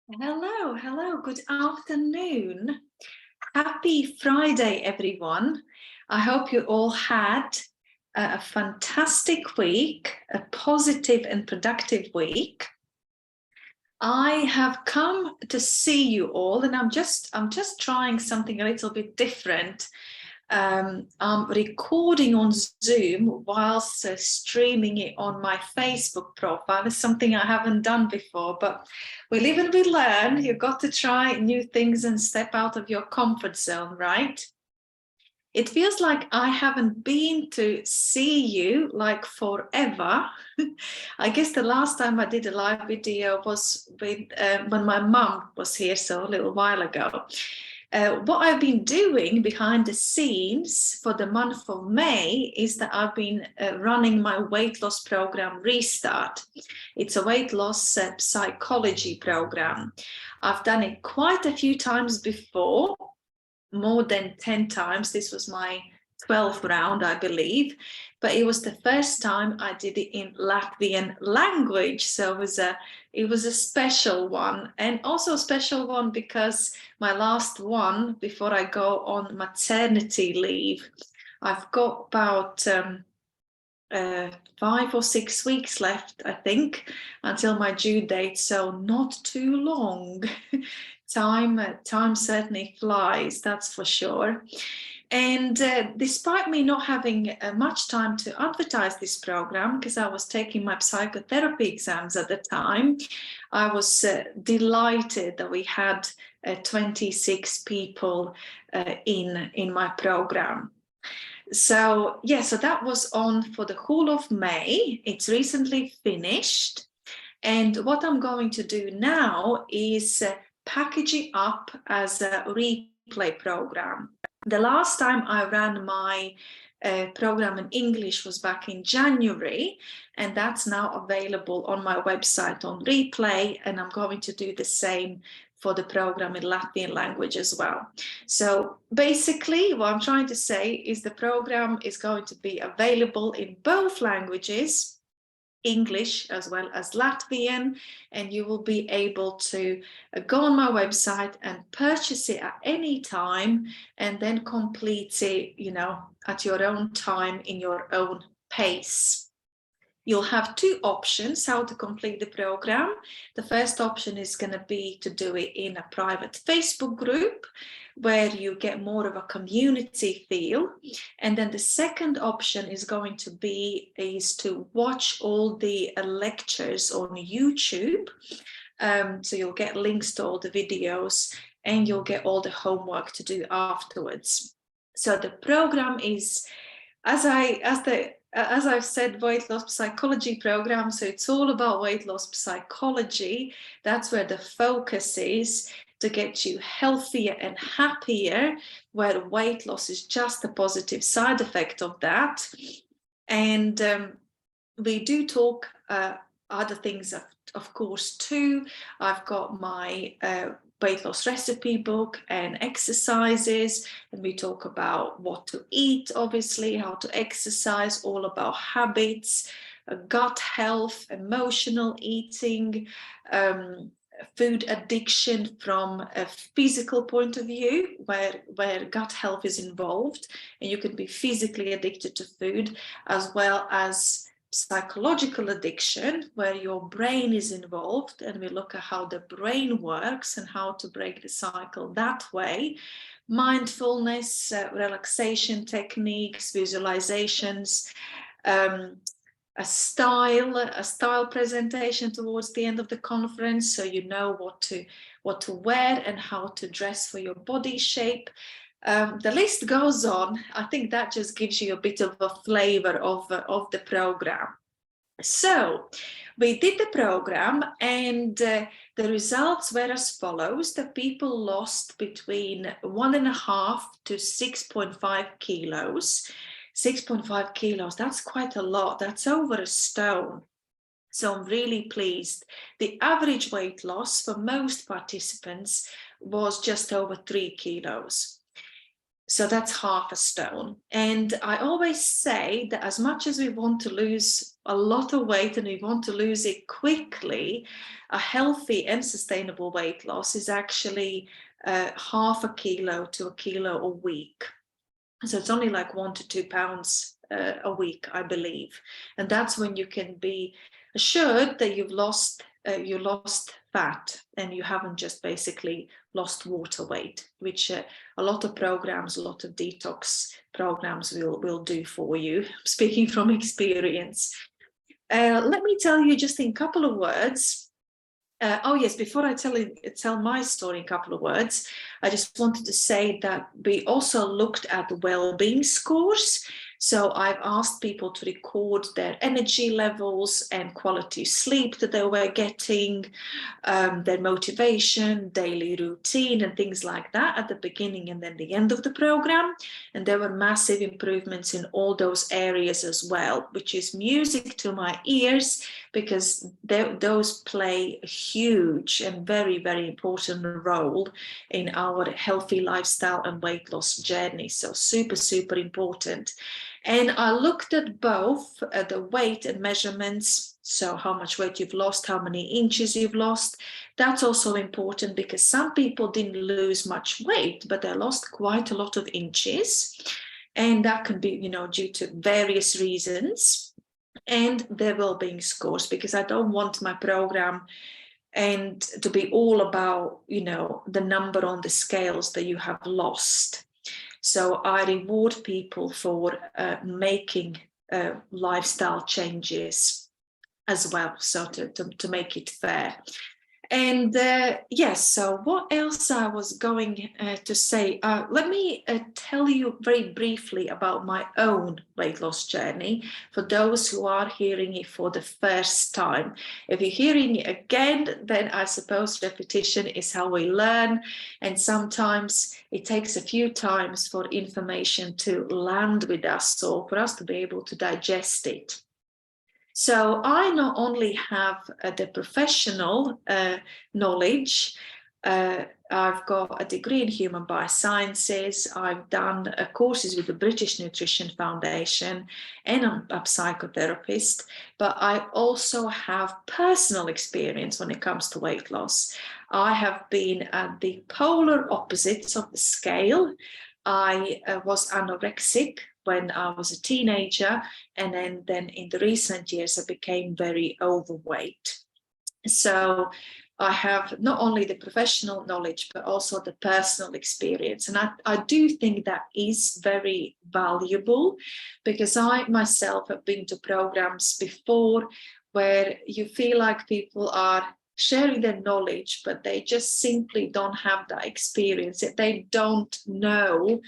Hello, good afternoon. Happy Friday, everyone. I hope you all had a fantastic week, a positive and productive week. I have come to see you all, and I'm just trying something a little bit different. I'm recording on Zoom whilst streaming it on my Facebook profile. It's something I haven't done before, but we live and we learn. You've got to try new things and step out of your comfort zone, right? It feels like I haven't been to see you like forever. I guess the last time I did a live video was with when my mum was here, so a little while ago. What I've been doing behind the scenes for the month of May is that I've been running my weight loss program Restart. It's a weight loss psychology program. I've done it quite a few times before, more than 10 times. This was my 12th round, I believe, but it was the first time I did it in Latvian language, so it was a special one, and also a special one because my last one before I go on maternity leave. I've got about 5 or 6 weeks left, I think, until my due date, so not too long. Time certainly flies, that's for sure. And despite me not having much time to advertise this program, because I was taking my psychotherapy exams at the time, I was delighted that we had 26 people in my program. So that was on for the whole of May. It's recently finished. And what I'm going to do now is package it up as a replay program. The last time I ran my program in English was back in January, and that's now available on my website on replay, and I'm going to do the same for the program in Latvian language as well. So basically what I'm trying to say is the program is going to be available in both languages, English as well as Latvian, and you will be able to go on my website and purchase it at any time and then complete it, at your own time in your own pace. You'll have two options how to complete the program. The first option is going to be to do it in a private Facebook group where you get more of a community feel. And then the second option is going to be to watch all the lectures on YouTube. So you'll get links to all the videos and you'll get all the homework to do afterwards. So the program is, as I've said, weight loss psychology program. So it's all about weight loss psychology. That's where the focus is, to get you healthier and happier, where weight loss is just a positive side effect of that. And we do talk other things, of course, too. I've got my weight loss recipe book and exercises, and we talk about what to eat, obviously, how to exercise, all about habits, gut health, emotional eating, food addiction from a physical point of view, where gut health is involved, and you can be physically addicted to food, as well as psychological addiction, where your brain is involved, and we look at how the brain works and how to break the cycle that way. Mindfulness, relaxation techniques, visualizations, a style presentation towards the end of the conference, so you know what to wear and how to dress for your body shape. The list goes on. I think that just gives you a bit of a flavor of the program. So we did the program, and the results were as follows. The people lost between 1.5 to 6.5 kilos. 6.5 kilos, that's quite a lot. That's over a stone. So I'm really pleased. The average weight loss for most participants was just over 3 kilos. So that's half a stone. And I always say that as much as we want to lose a lot of weight and you want to lose it quickly, a healthy and sustainable weight loss is actually half a kilo to a kilo a week. So it's only like 1 to 2 pounds a week, I believe. And that's when you can be assured that you lost fat and you haven't just basically lost water weight, which a lot of programs, a lot of detox programs will do for you, speaking from experience. Let me tell you just in a couple of words. Oh yes, before I tell my story in a couple of words, I just wanted to say that we also looked at the well-being scores. So I've asked people to record their energy levels and quality sleep that they were getting, their motivation, daily routine, and things like that at the beginning and then the end of the program. And there were massive improvements in all those areas as well, which is music to my ears, because those play a huge and very, very important role in our healthy lifestyle and weight loss journey. So super, super important. And I looked at both the weight and measurements. So how much weight you've lost, how many inches you've lost. That's also important because some people didn't lose much weight, but they lost quite a lot of inches. And that can be, due to various reasons. And their well-being scores, because I don't want my program and to be all about, the number on the scales that you have lost. So I reward people for making lifestyle changes as well, so to make it fair. And yes, so what else I was going to say? Let me tell you very briefly about my own weight loss journey for those who are hearing it for the first time. If you're hearing it again, then I suppose repetition is how we learn. And sometimes it takes a few times for information to land with us, or for us to be able to digest it. So I not only have the professional knowledge, I've got a degree in human biosciences, I've done courses with the British Nutrition Foundation, and I'm a psychotherapist, but I also have personal experience when it comes to weight loss. I have been at the polar opposites of the scale. I was anorexic when I was a teenager, and then in the recent years I became very overweight. So I have not only the professional knowledge but also the personal experience, and I do think that is very valuable, because I myself have been to programs before where you feel like people are sharing their knowledge, but they just simply don't have that experience. They don't know,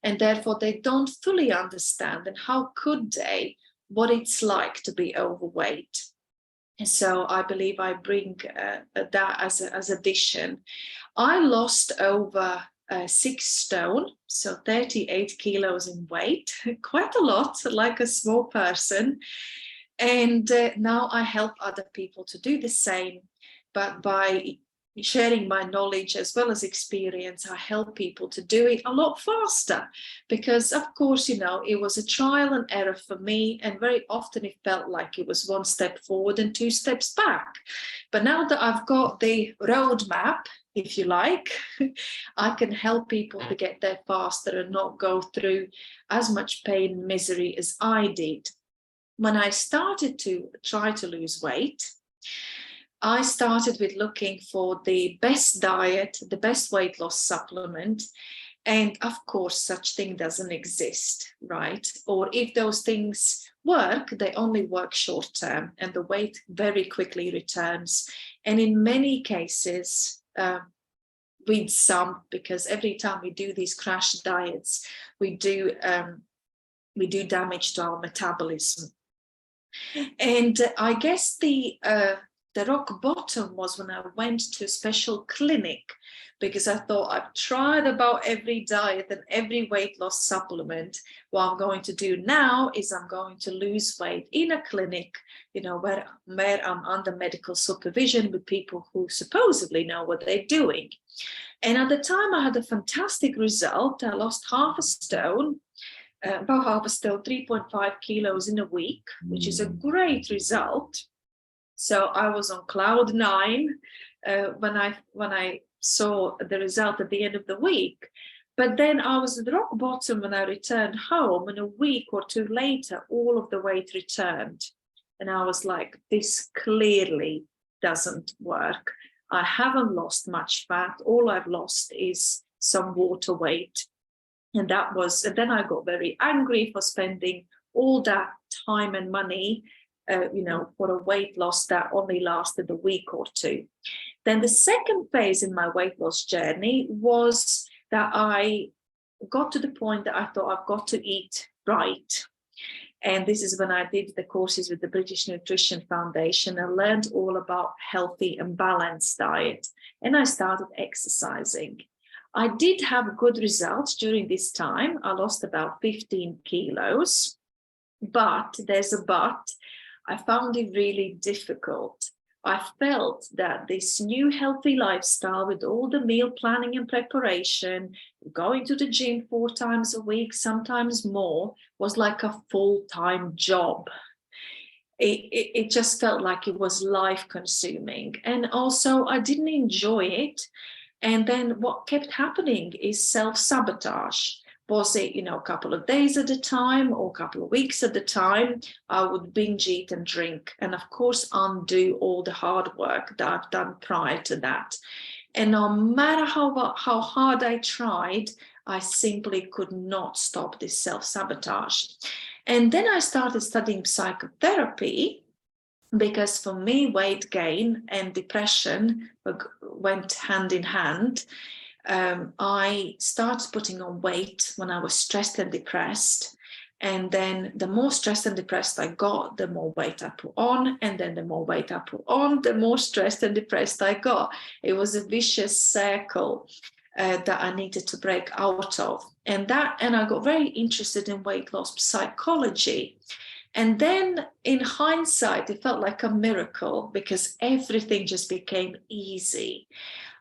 and therefore they don't fully understand. And how could they, what it's like to be overweight? And so I believe I bring that as addition. I lost over 6 stone, so 38 kilos in weight, quite a lot, like a small person. And now I help other people to do the same. But by sharing my knowledge as well as experience, I help people to do it a lot faster, because of course, it was a trial and error for me, and very often it felt like it was 1 step forward and 2 steps back. But now that I've got the roadmap, if you like, I can help people to get there faster and not go through as much pain and misery as I did. When I started to try to lose weight, I started with looking for the best diet, the best weight loss supplement. And of course, such thing doesn't exist, right? Or if those things work, they only work short term, and the weight very quickly returns. And in many cases, with some, because every time we do these crash diets, we do damage to our metabolism. And I guess the rock bottom was when I went to a special clinic, because I thought I've tried about every diet and every weight loss supplement. What I'm going to do now is I'm going to lose weight in a clinic, where I'm under medical supervision with people who supposedly know what they're doing. And at the time I had a fantastic result. I lost half a stone. about half still 3.5 kilos in a week, which is a great result. So I was on cloud nine when I saw the result at the end of the week. But then I was at rock bottom when I returned home, and a week or two later, all of the weight returned. And I was like, this clearly doesn't work. I haven't lost much fat. All I've lost is some water weight. And then I got very angry for spending all that time and money, for a weight loss that only lasted a week or two. Then the second phase in my weight loss journey was that I got to the point that I thought I've got to eat right. And this is when I did the courses with the British Nutrition Foundation. I learned all about healthy and balanced diet, and I started exercising. I did have good results during this time. I lost about 15 kilos, but there's a but. I found it really difficult. I felt that this new healthy lifestyle with all the meal planning and preparation, going to the gym 4 times a week, sometimes more, was like a full-time job. It just felt like it was life-consuming. And also I didn't enjoy it. And then what kept happening is self-sabotage. Was it, a couple of days at a time or a couple of weeks at a time, I would binge eat and drink. And of course, undo all the hard work that I've done prior to that. And no matter how hard I tried, I simply could not stop this self-sabotage. And then I started studying psychotherapy, because for me, weight gain and depression went hand in hand. I started putting on weight when I was stressed and depressed. And then the more stressed and depressed I got, the more weight I put on. And then the more weight I put on, the more stressed and depressed I got. It was a vicious circle that I needed to break out of. And I got very interested in weight loss psychology. And then in hindsight, it felt like a miracle because everything just became easy.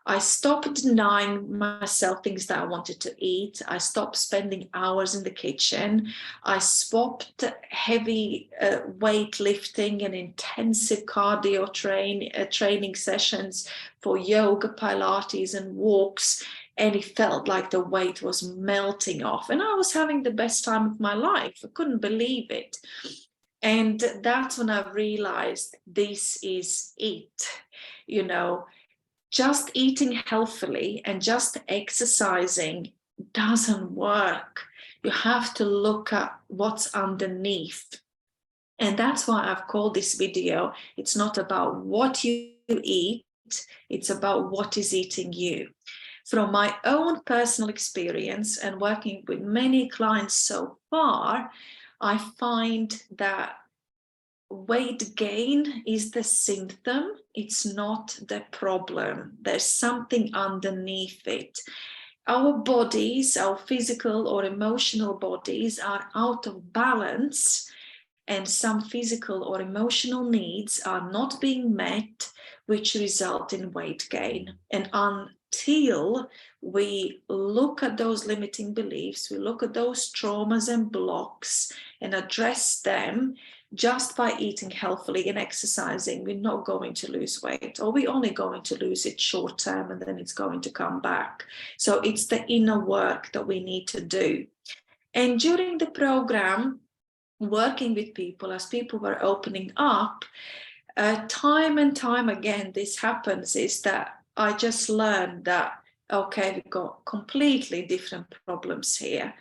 I stopped denying myself things that I wanted to eat. I stopped spending hours in the kitchen. I swapped heavy weightlifting and intensive cardio training sessions for yoga, Pilates, and walks. And it felt like the weight was melting off. And I was having the best time of my life. I couldn't believe it. And that's when I realized this is it. Just eating healthily and just exercising doesn't work. You have to look at what's underneath. And that's why I've called this video, it's not about what you eat, it's about what is eating you. From my own personal experience and working with many clients so far, I find that weight gain is the symptom, it's not the problem. There's something underneath it. Our bodies, our physical or emotional bodies, are out of balance, and some physical or emotional needs are not being met, which result in weight gain. And until we look at those limiting beliefs, we look at those traumas and blocks and address them, just by eating healthily and exercising, we're not going to lose weight, or we're only going to lose it short term and then it's going to come back. So it's the inner work that we need to do. And during the program, working with people, as people were opening up, time and time again, this happens, is that I just learned that, okay, we've got completely different problems here.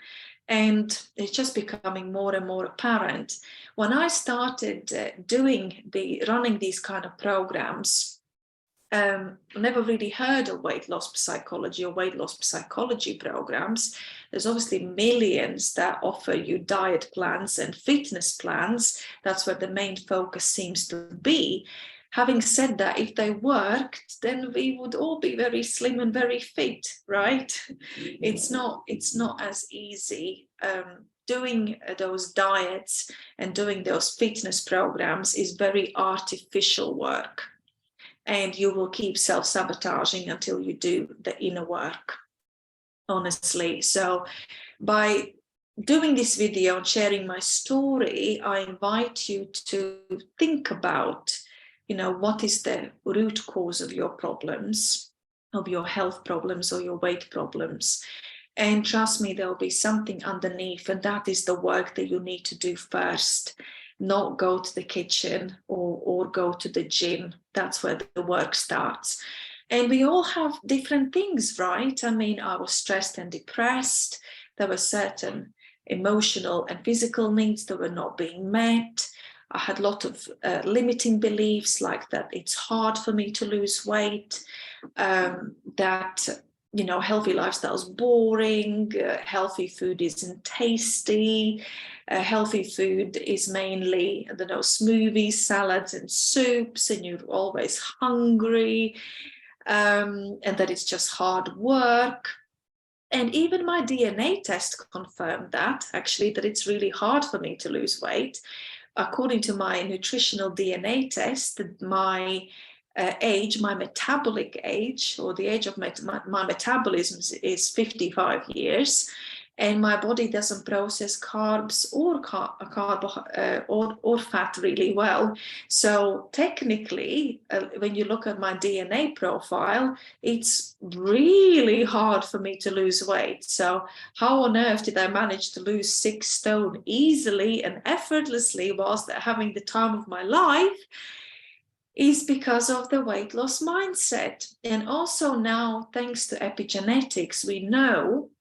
And it's just becoming more and more apparent. When I started running these kind of programs, never really heard of weight loss psychology or weight loss psychology programs. There's obviously millions that offer you diet plans and fitness plans. That's where the main focus seems to be. Having said that, if they worked, then we would all be very slim and very fit, right? It's not as easy. Doing those diets and doing those fitness programs is very artificial work. And you will keep self-sabotaging until you do the inner work, honestly. So by doing this video and sharing my story, I invite you to think about, what is the root cause of your problems, of your health problems or your weight problems. And trust me, there'll be something underneath, and that is the work that you need to do first. Not go to the kitchen or go to the gym. That's where the work starts. And we all have different things, right? I mean, I was stressed and depressed. There were certain emotional and physical needs that were not being met. I had a lot of limiting beliefs, like that it's hard for me to lose weight, that healthy lifestyle is boring, healthy food isn't tasty, healthy food is mainly, smoothies, salads and soups, and you're always hungry, and that it's just hard work. And even my DNA test confirmed that, actually, that it's really hard for me to lose weight. According to my nutritional DNA test, my age, my metabolic age, or the age of my metabolism is 55 years, and my body doesn't process carbs or or fat really well. So technically, when you look at my DNA profile, it's really hard for me to lose weight. So how on earth did I manage to lose 6 stone easily and effortlessly whilst having the time of my life? Is because of the weight loss mindset. And also now, thanks to epigenetics, we know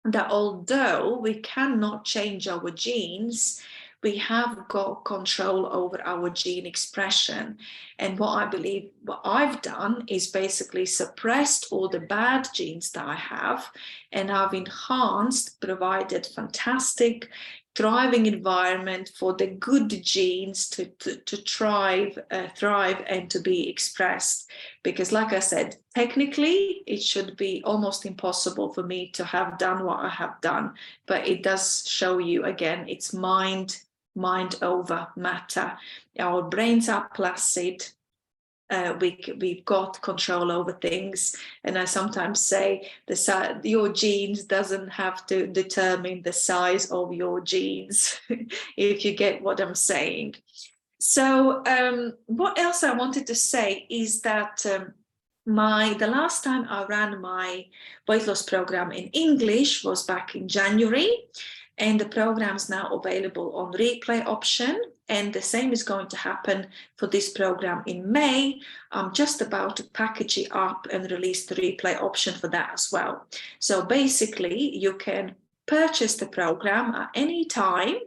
that although we cannot change our genes, we have got control over our gene expression. And what I believe, what I've done is basically suppressed all the bad genes that I have, and I've enhanced, provided fantastic, thriving environment for the good genes to thrive and to be expressed. Because like I said, technically it should be almost impossible for me to have done what I have done, but it does show you, again, it's mind over matter. Our brains are placid. We've got control over things, and I sometimes say your genes doesn't have to determine the size of your genes, if you get what I'm saying. So what else I wanted to say is that the last time I ran my weight loss program in English was back in January, and the program is now available on replay option. And the same is going to happen for this program in May. I'm just about to package it up and release the replay option for that as well. So basically, you can purchase the program at any time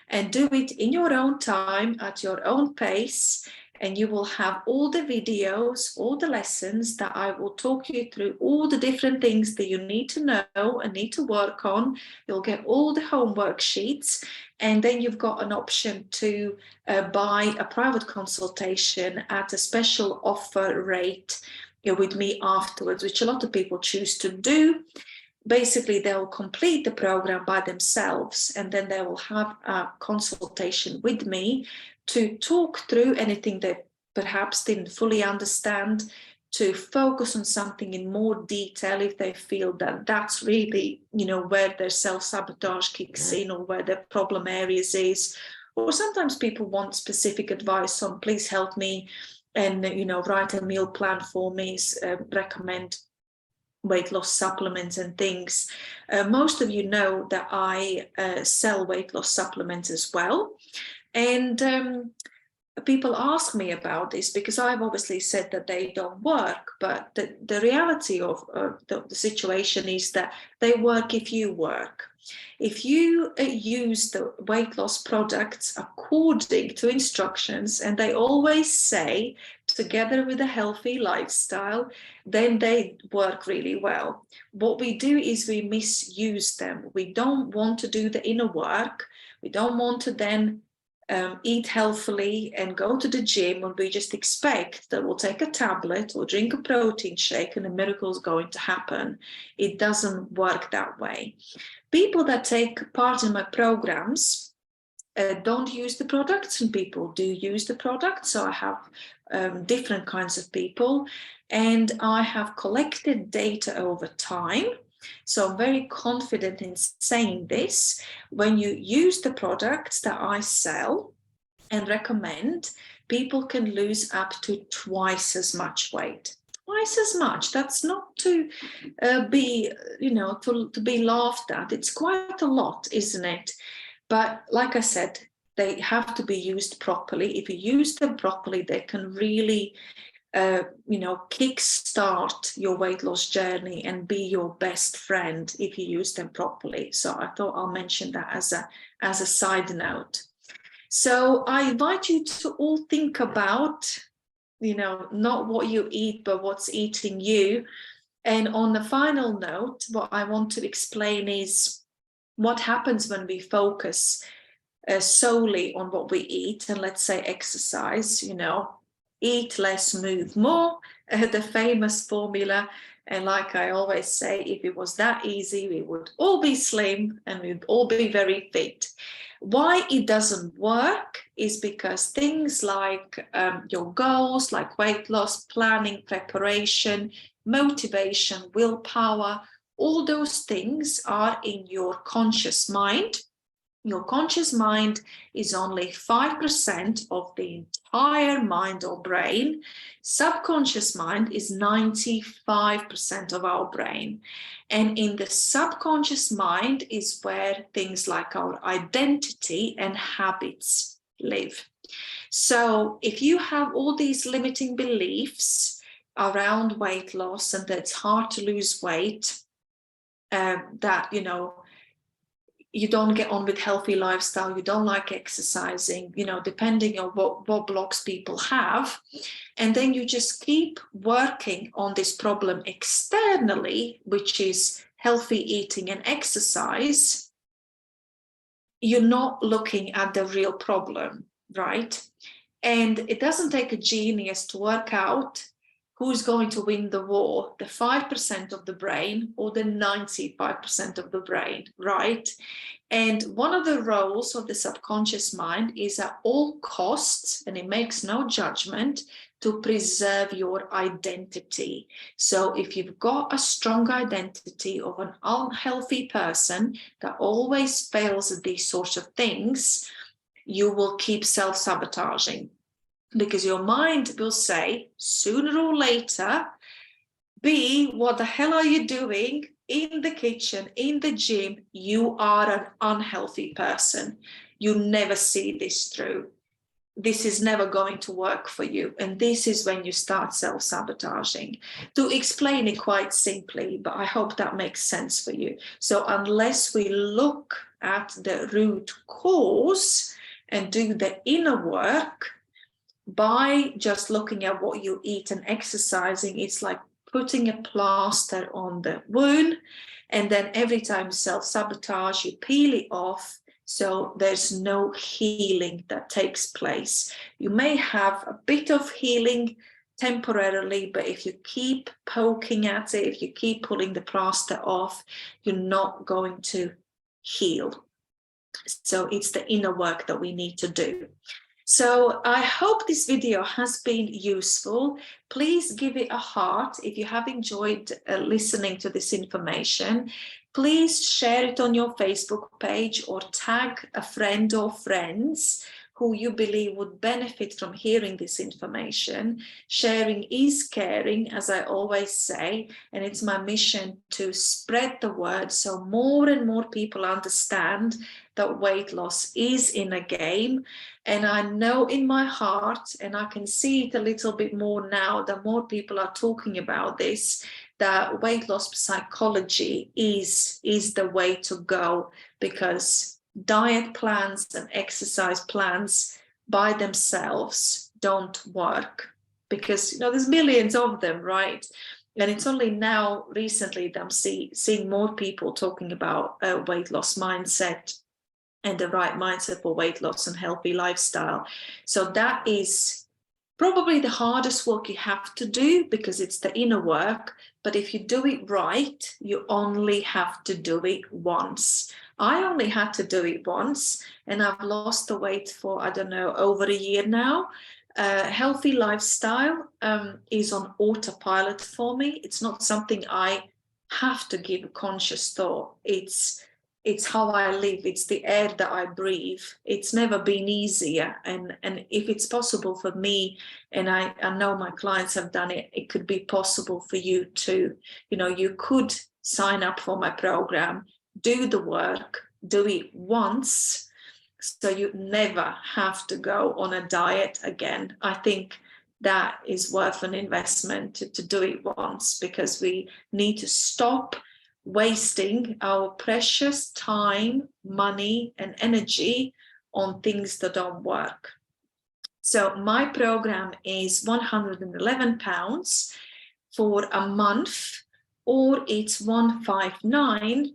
and do it in your own time, at your own pace. And you will have all the videos, all the lessons that I will talk you through, all the different things that you need to know and need to work on. You'll get all the homework sheets. And then you've got an option to buy a private consultation at a special offer rate with me afterwards, which a lot of people choose to do. Basically, they'll complete the program by themselves, and then they will have a consultation with me to talk through anything they perhaps didn't fully understand, to focus on something in more detail if they feel that that's really, where their self-sabotage kicks in, or where their problem areas is. Or sometimes people want specific advice on, please help me and, write a meal plan for me, recommend weight loss supplements and things. Most of you know that I sell weight loss supplements as well. And people ask me about this because I've obviously said that they don't work, but the reality of the situation is that they work if you work. If you use the weight loss products according to instructions, and they always say together with a healthy lifestyle, then they work really well. What we do is we misuse them. We don't want to do the inner work. We don't want to then eat healthily and go to the gym, and we just expect that we'll take a tablet or drink a protein shake and a miracle is going to happen. It doesn't work that way. People that take part in my programs don't use the products, and people do use the products. So I have different kinds of people, and I have collected data over time So I'm very confident in saying this. When you use the products that I sell and recommend, people can lose up to twice as much weight. Twice as much. That's not to be, to be laughed at. It's quite a lot, isn't it? But like I said, they have to be used properly. If you use them properly, they can really kickstart your weight loss journey and be your best friend if you use them properly. So I thought I'll mention that as a side note. So I invite you to all think about, not what you eat, but what's eating you. And on the final note, what I want to explain is what happens when we focus solely on what we eat, and let's say exercise, eat less, move more, the famous formula. And like I always say, if it was that easy, we would all be slim and we'd all be very fit. Why it doesn't work is because things like your goals, like weight loss, planning, preparation, motivation, willpower, all those things are in your conscious mind. Your conscious mind is only 5% of the entire mind or brain. Subconscious mind is 95% of our brain. And in the subconscious mind is where things like our identity and habits live. So if you have all these limiting beliefs around weight loss and that it's hard to lose weight, that, you don't get on with healthy lifestyle, you don't like exercising, depending on what blocks people have. And then you just keep working on this problem externally, which is healthy eating and exercise. You're not looking at the real problem, right? And it doesn't take a genius to work out who's going to win the war, the 5% of the brain or the 95% of the brain, right? And one of the roles of the subconscious mind is at all costs, and it makes no judgment, to preserve your identity. So if you've got a strong identity of an unhealthy person that always fails at these sorts of things, you will keep self-sabotaging. Because your mind will say, sooner or later, B, what the hell are you doing in the kitchen, in the gym? You are an unhealthy person. You never see this through. This is never going to work for you. And this is when you start self-sabotaging. To explain it quite simply, but I hope that makes sense for you. So unless we look at the root cause and do the inner work, by just looking at what you eat and exercising, it's like putting a plaster on the wound, and then every time self-sabotage, you peel it off, so there's no healing that takes place. You may have a bit of healing temporarily, but if you keep poking at it, if you keep pulling the plaster off, you're not going to heal. So it's the inner work that we need to do. So I hope this video has been useful. Please give it a heart if you have enjoyed listening to this information. Please share it on your Facebook page or tag a friend or friends who you believe would benefit from hearing this information. Sharing is caring, as I always say, and it's my mission to spread the word so more and more people understand that weight loss is in a game. And I know in my heart, and I can see it a little bit more now, the more people are talking about this, that weight loss psychology is the way to go, because diet plans and exercise plans by themselves don't work, because there's millions of them, right? And it's only now recently that I'm seeing more people talking about a weight loss mindset and the right mindset for weight loss and healthy lifestyle. So that is probably the hardest work you have to do, because it's the inner work. But if you do it right, you only have to do it once. I only had to do it once, and I've lost the weight for, I don't know, over a year now. Healthy lifestyle is on autopilot for me. It's not something I have to give conscious thought. It's how I live, it's the air that I breathe. It's never been easier. And if it's possible for me, and I know my clients have done it, it could be possible for you too. You could sign up for my program, do the work, do it once, so you never have to go on a diet again. I think that is worth an investment to do it once, because we need to stop wasting our precious time, money, and energy on things that don't work. So my program is £111 for a month, or it's 159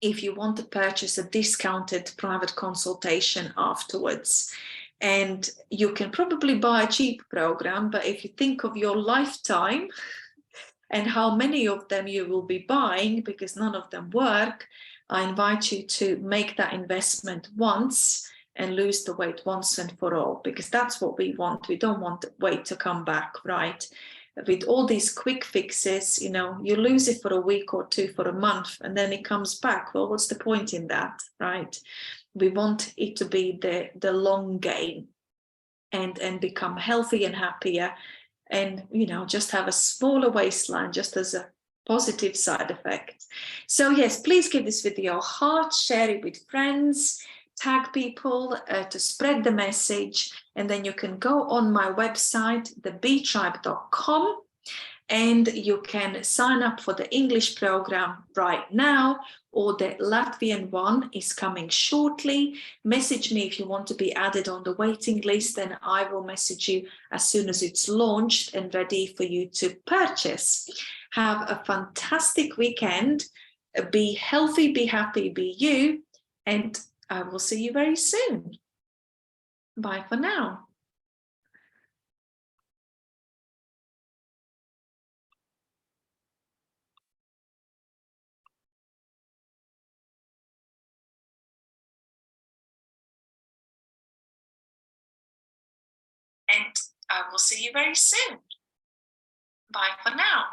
if you want to purchase a discounted private consultation afterwards. And you can probably buy a cheap program, but if you think of your lifetime and how many of them you will be buying, because none of them work, I invite you to make that investment once and lose the weight once and for all, because that's what we want. We don't want the weight to come back, right? With all these quick fixes, you lose it for a week or two, for a month, and then it comes back. Well, what's the point in that, right? We want it to be the long game, and become healthy and happier, and just have a smaller waistline, just as a positive side effect. So yes, please give this video a heart, share it with friends, tag people to spread the message, and then you can go on my website, thebeetribe.com, and you can sign up for the English program right now, or the Latvian one is coming shortly. Message me if you want to be added on the waiting list, and I will message you as soon as it's launched and ready for you to purchase. Have a fantastic weekend. Be healthy, be happy, be you, and I will see you very soon. Bye for now. And I will see you very soon. Bye for now.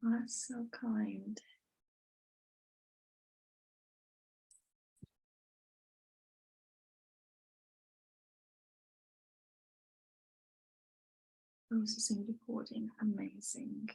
That's so kind. Processing recording, amazing.